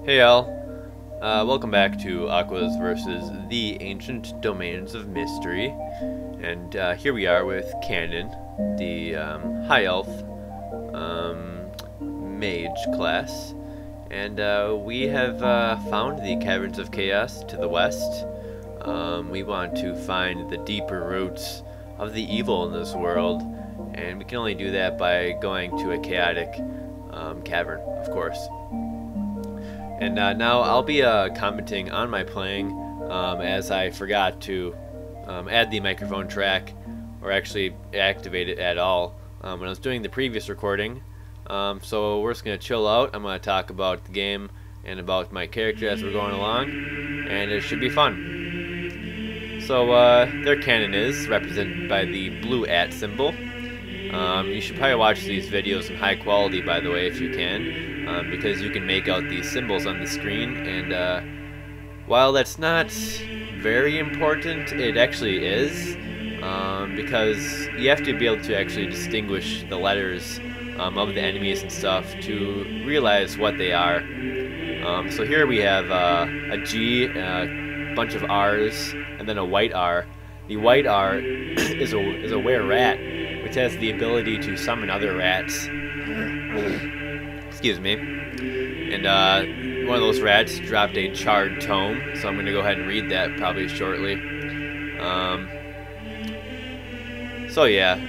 Hey all, welcome back to Aquas versus the Ancient Domains of Mystery, and here we are with Kanon, the High Elf Mage class, and we have found the Caverns of Chaos to the west. We want to find the deeper roots of the evil in this world, and we can only do that by going to a chaotic cavern, of course. And now I'll be commenting on my playing as I forgot to add the microphone track or actually activate it at all when I was doing the previous recording. So we're just going to chill out. I'm going to talk about the game and about my character as we're going along, and it should be fun. So there Kanon is, represented by the blue @ symbol. You should probably watch these videos in high quality, by the way, if you can, because you can make out these symbols on the screen, and while that's not very important, it actually is, because you have to be able to actually distinguish the letters of the enemies and stuff to realize what they are. So here we have a G, a bunch of R's, and then a white R. The white R is a were-rat, which has the ability to summon other rats. Excuse me. And one of those rats dropped a charred tome, so I'm going to go ahead and read that probably shortly. So yeah.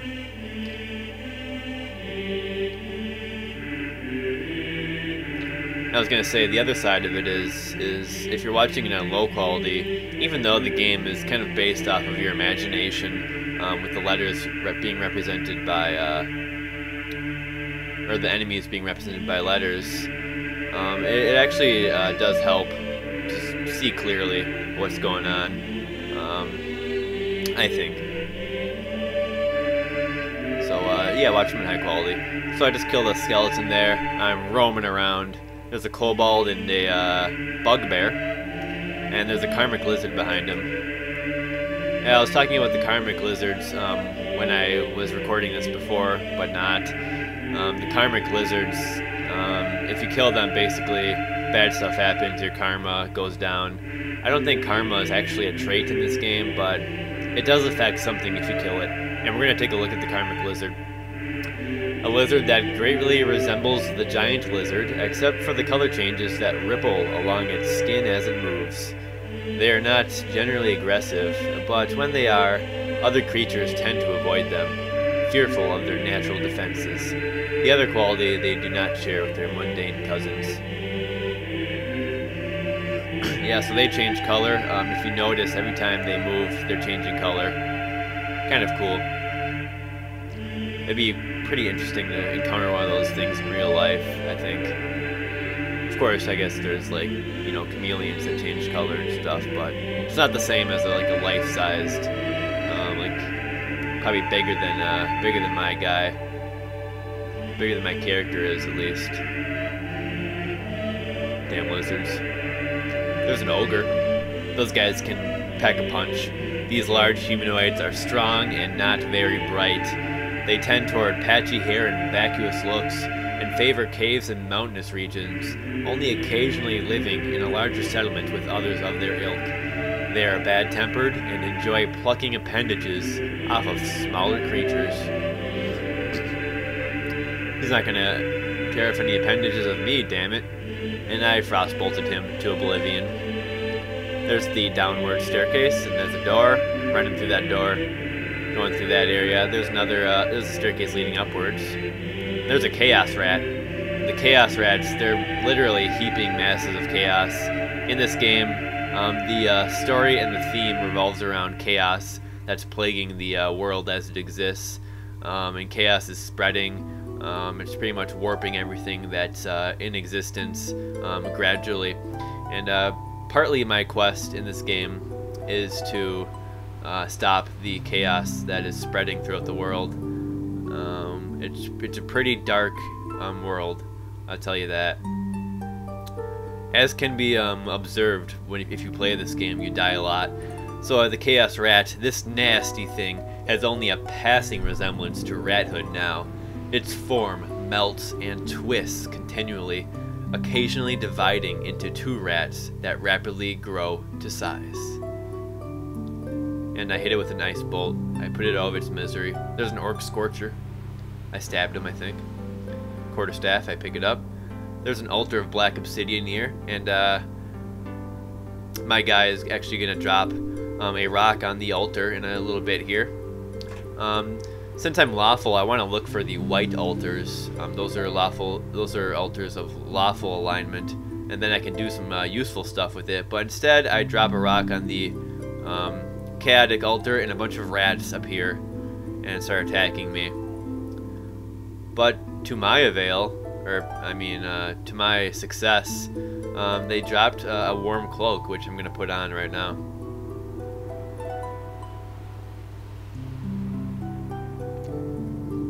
I was going to say the other side of it is if you're watching it on low quality, even though the game is kind of based off of your imagination, with the letters being represented by, or the enemies being represented by letters, it actually does help to see clearly what's going on, I think. So yeah, watch them in high quality. So I just killed a skeleton there. I'm roaming around. There's a kobold and a bugbear, and there's a karmic lizard behind him. Yeah, I was talking about the karmic lizards when I was recording this before, but not. The karmic lizards, if you kill them, basically bad stuff happens, your karma goes down. I don't think karma is actually a trait in this game, but it does affect something if you kill it. And we're going to take a look at the karmic lizard. A lizard that greatly resembles the giant lizard, except for the color changes that ripple along its skin as it moves. They are not generally aggressive, but when they are, other creatures tend to avoid them, fearful of their natural defenses. The other quality they do not share with their mundane cousins. Yeah, so they change color. If you notice, every time they move, they're changing color. Kind of cool. It'd be pretty interesting to encounter one of those things in real life, I think. Of course, I guess there's, like, you know, chameleons that change color and stuff, but it's not the same as like a life-sized, like probably bigger than my guy, bigger than my character is at least. Damn lizards. There's an ogre. Those guys can pack a punch. These large humanoids are strong and not very bright. They tend toward patchy hair and vacuous looks, and favor caves and mountainous regions, only occasionally living in a larger settlement with others of their ilk. They are bad-tempered and enjoy plucking appendages off of smaller creatures. He's not gonna care if any appendages of me, damn it. And I frostbolted him to oblivion. There's the downward staircase, and there's a door. Running through that door. Going through that area. There's another, there's a staircase leading upwards. There's a chaos rat. The chaos rats, they're literally heaping masses of chaos. In this game, the story and the theme revolves around chaos that's plaguing the world as it exists. And chaos is spreading. It's pretty much warping everything that's in existence gradually. And partly my quest in this game is to stop the chaos that is spreading throughout the world. It's a pretty dark world, I'll tell you that. As can be observed if you play this game, you die a lot. So the Chaos Rat, this nasty thing, has only a passing resemblance to rathood now. Its form melts and twists continually, occasionally dividing into 2 rats that rapidly grow to size. And I hit it with an ice bolt. I put it out of its misery. There's an orc scorcher. I stabbed him, I think. Quarterstaff, I pick it up. There's an altar of black obsidian here, and my guy is actually gonna drop a rock on the altar in a little bit here. Since I'm lawful, I want to look for the white altars. Those are lawful. Those are altars of lawful alignment, and then I can do some useful stuff with it. But instead, I drop a rock on the chaotic altar, and a bunch of rats appear and start attacking me. But to my avail, or I mean, to my success, they dropped a warm cloak, which I'm gonna put on right now.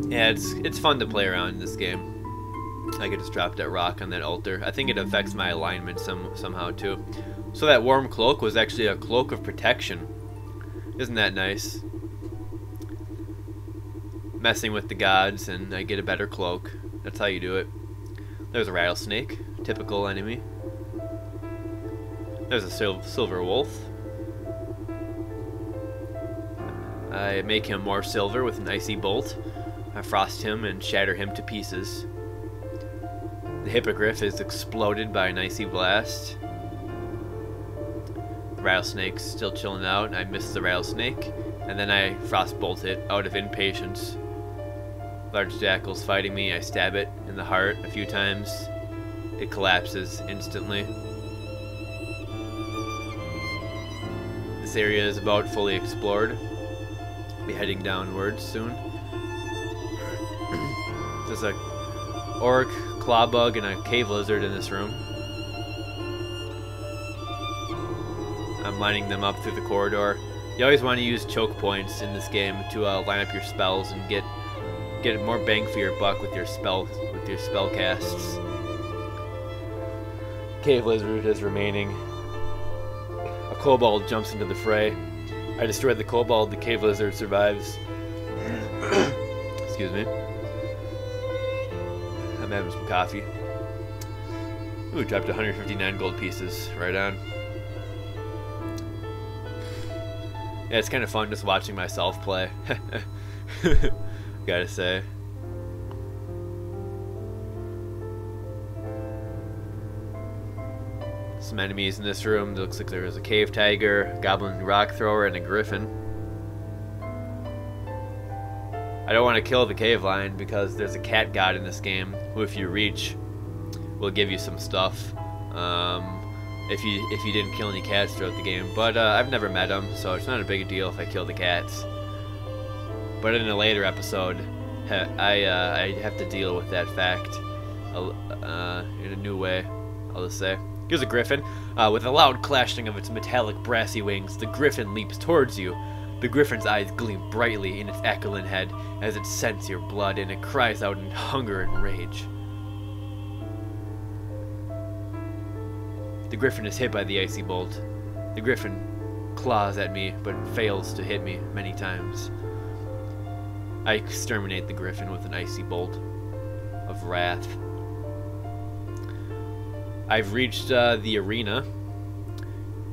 Yeah, it's fun to play around in this game. I could just drop that rock on that altar. I think it affects my alignment somehow too. So that warm cloak was actually a cloak of protection. Isn't that nice? Messing with the gods and I get a better cloak. That's how you do it. There's a rattlesnake, typical enemy. There's a silver wolf. I make him more silver with an icy bolt. I frost him and shatter him to pieces. The hippogriff is exploded by an icy blast. The rattlesnake's still chilling out, and I miss the rattlesnake. And then I frostbolt it out of impatience. Large jackal's fighting me. I stab it in the heart a few times. It collapses instantly. This area is about fully explored. I'll be heading downwards soon. There's a orc, clawbug, and a cave lizard in this room. I'm lining them up through the corridor. You always want to use choke points in this game to line up your spells and get more bang for your buck with your spell casts. Cave lizard is remaining. A kobold jumps into the fray. I destroyed the kobold. The cave lizard survives. Excuse me. I'm having some coffee. Ooh, dropped 159 gold pieces. Right on. Yeah, it's kind of fun just watching myself play. Gotta say. Some enemies in this room. It looks like there is a cave tiger, goblin rock thrower, and a griffin. I don't want to kill the cave lion because there's a cat god in this game who, if you reach, will give you some stuff. If you didn't kill any cats throughout the game, but I've never met him, so it's not a big deal if I kill the cats. But in a later episode, I have to deal with that fact in a new way, I'll just say. Here's a griffin. With a loud clashing of its metallic brassy wings, the griffin leaps towards you. The griffin's eyes gleam brightly in its aquiline head as it scents your blood, and it cries out in hunger and rage. The griffin is hit by the icy bolt. The griffin claws at me, but fails to hit me many times. I exterminate the griffin with an icy bolt of wrath. I've reached the arena.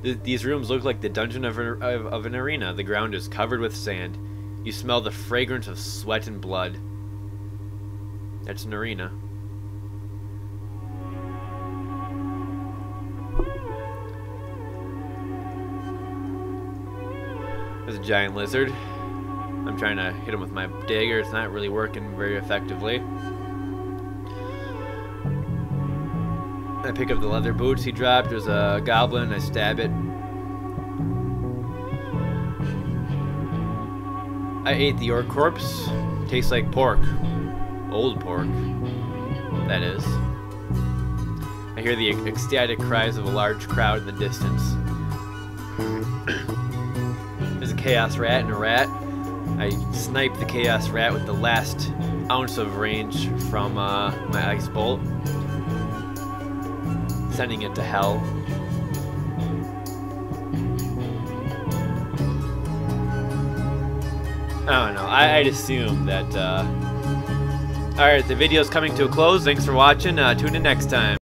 These rooms look like the dungeon of an arena. The ground is covered with sand. You smell the fragrance of sweat and blood. That's an arena. There's a giant lizard. I'm trying to hit him with my dagger. It's not really working very effectively. I pick up the leather boots he dropped. There's a goblin. I stab it. I ate the orc corpse. Tastes like pork. Old pork, that is. I hear the ecstatic cries of a large crowd in the distance. There's a chaos rat and a rat. I snipe the chaos rat with the last ounce of range from my ice bolt, sending it to hell. I don't know. I'd assume that. Alright, the video's coming to a close. Thanks for watching. Tune in next time.